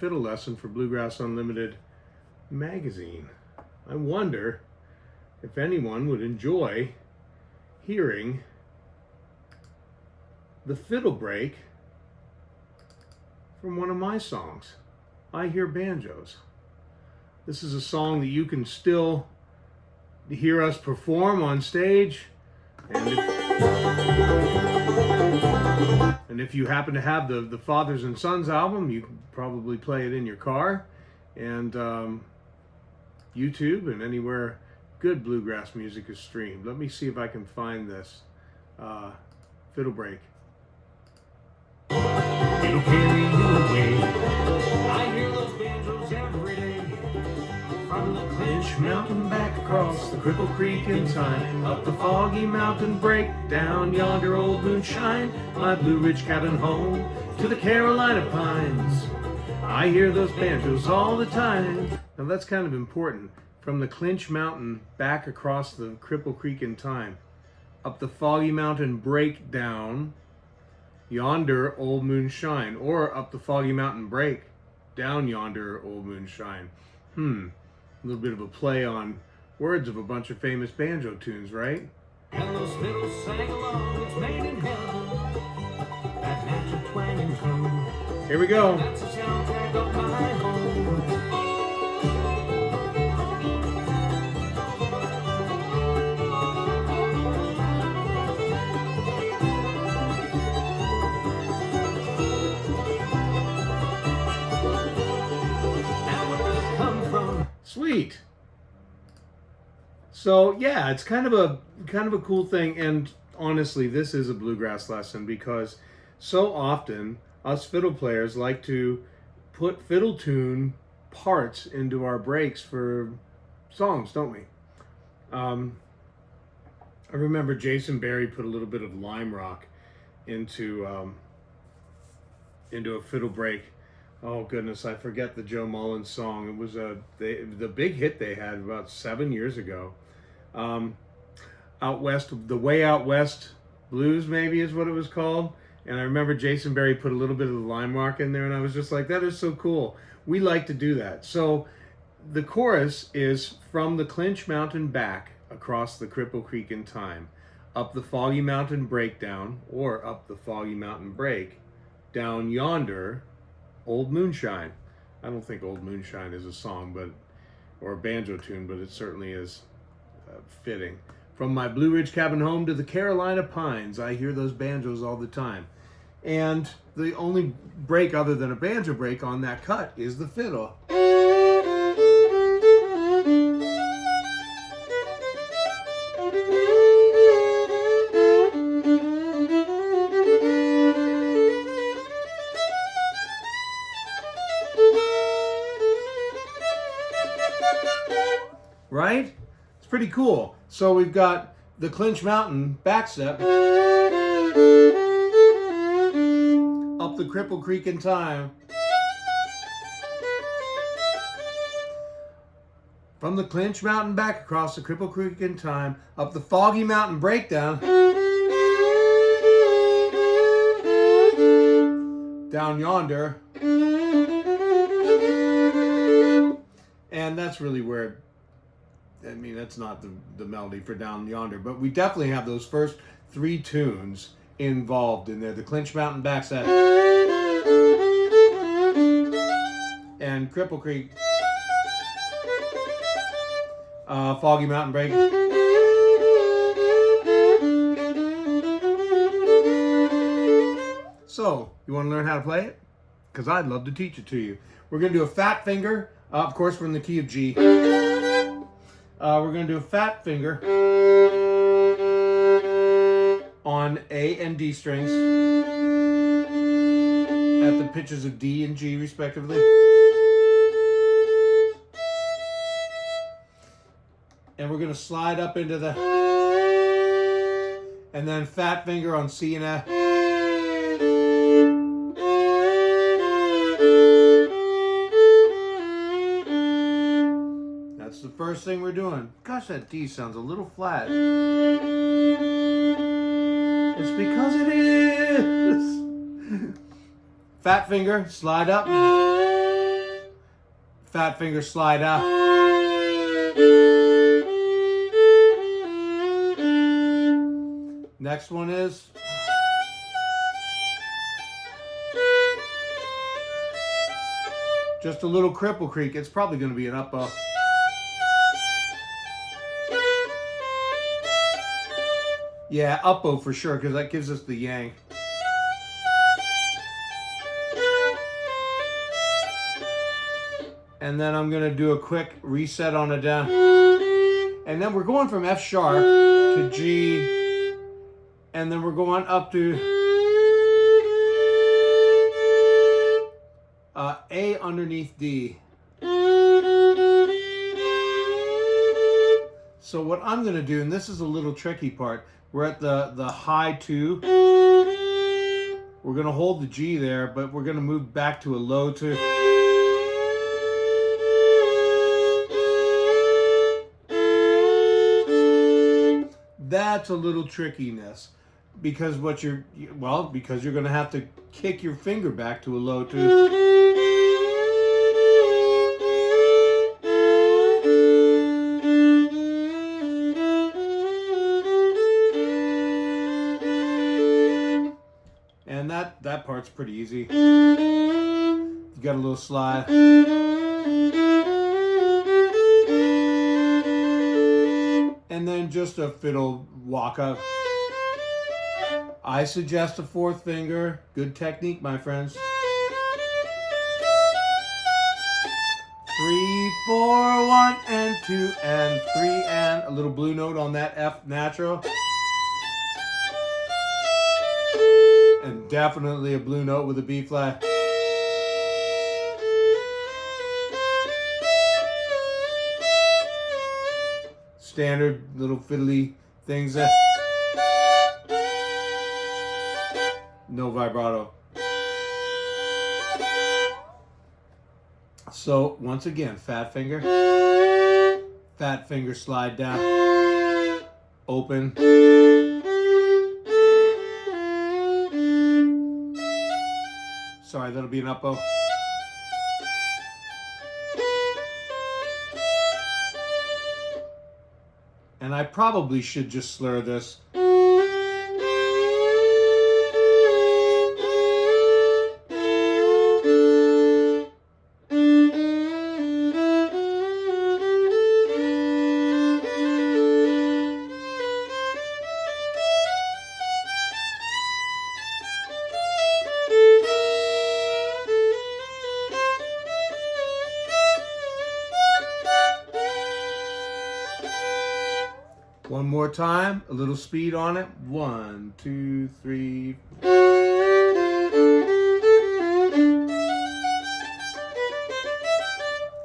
fiddle lesson for Bluegrass Unlimited magazine. I wonder if anyone would enjoy hearing the fiddle break from one of my songs, I Hear Banjos. This is a song that you can still hear us perform on stage. And if you happen to have the Fathers and Sons album, you can probably play it in your car and YouTube and anywhere good bluegrass music is streamed. Let me see if I can find this fiddle break. It'll carry you away. I hear those banjos every day. From the Clinch Mountain back across the Cripple Creek in time, up the Foggy Mountain break, down yonder old moonshine, my Blue Ridge cabin home to the Carolina pines. I hear those banjos all the time. Now that's kind of important. From the Clinch Mountain back across the Cripple Creek in time, up the Foggy Mountain break, down yonder old moonshine, or up the Foggy Mountain break, down yonder old moonshine. A little bit of a play on words of a bunch of famous banjo tunes, right? And those fiddles sang along, it's made in heaven, that magic twanging tone. Here we go. That's the soundtrack of my home. Sweet. So yeah, it's kind of a cool thing, and honestly, this is a bluegrass lesson because so often us fiddle players like to put fiddle tune parts into our breaks for songs, don't we? I remember Jason Berry put a little bit of Lime Rock into a fiddle break. Oh goodness, I forget the Joe Mullins song. It was the big hit they had about 7 years ago. Out West, the Way Out West Blues maybe is what it was called. And I remember Jason Berry put a little bit of the Lime Rock in there, and I was just like, that is so cool. We like to do that. So the chorus is from the Clinch Mountain back across the Cripple Creek in time, up the Foggy Mountain breakdown, or up the Foggy Mountain break, down yonder Old Moonshine. I don't think Old Moonshine is a song, or a banjo tune, but it certainly is fitting. From my Blue Ridge cabin home to the Carolina pines, I hear those banjos all the time. And the only break other than a banjo break on that cut is the fiddle. Right? It's pretty cool. So we've got the Clinch Mountain backstep, up the Cripple Creek in time, from the Clinch Mountain back across the Cripple Creek in time, up the Foggy Mountain breakdown, down yonder, and that's really where, I mean, that's not the melody for Down Yonder, but we definitely have those first three tunes involved in there. The Clinch Mountain backstep and Cripple Creek, Foggy Mountain break. So, you want to learn how to play it? Because I'd love to teach it to you. We're going to do a fat finger, of course we're in the key of G. We're going to do a fat finger on A and D strings at the pitches of D and G respectively. And we're going to slide up into the, and then fat finger on C and F. The first thing we're doing. Gosh, that D sounds a little flat. It's because it is. Fat finger, slide up. fat finger slide out. Next one is just a little cripple creek. It's probably going to be an up bow. Yeah, up bow for sure, because that gives us the yang. And then I'm going to do a quick reset on it down. And then we're going from F sharp to G. And then we're going up to A underneath D. So what I'm going to do, and this is a little tricky part, we're at the high 2. We're going to hold the G there, but we're going to move back to a low 2. That's a little trickiness, because because you're going to have to kick your finger back to a low 2. And that part's pretty easy. You got a little slide. And then just a fiddle walk up. I suggest a 4th finger. Good technique, my friends. 3, 4, 1 and 2 and 3 and a little blue note on that F natural. And definitely a blue note with a B flat. Standard little fiddly things that no vibrato. So once again, fat finger slide down, open, sorry, that'll be an up bow. And I probably should just slur this. One more time, a little speed on it. 1, 2, 3.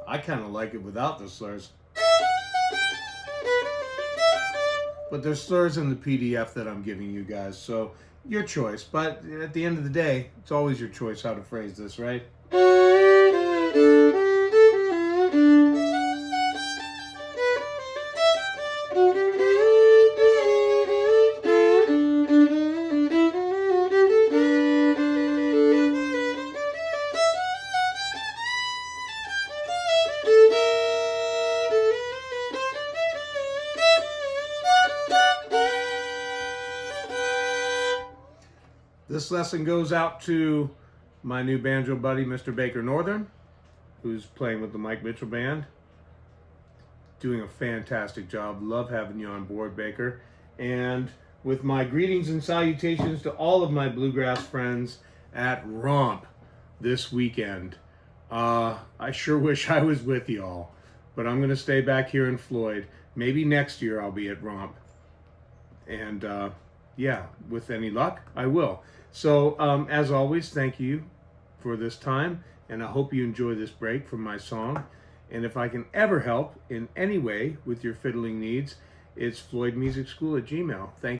I kind of like it without the slurs. But there's slurs in the PDF that I'm giving you guys, so your choice. But at the end of the day, it's always your choice how to phrase this, right? This lesson goes out to my new banjo buddy, Mr. Baker Northern, who's playing with the Mike Mitchell Band. Doing a fantastic job. Love having you on board, Baker. And with my greetings and salutations to all of my bluegrass friends at Romp this weekend. I sure wish I was with y'all, but I'm going to stay back here in Floyd. Maybe next year I'll be at Romp. And yeah, with any luck, I will. So, as always, thank you for this time, and I hope you enjoy this break from my song. And if I can ever help in any way with your fiddling needs, it's floydmusicschool@gmail.com. Thank you.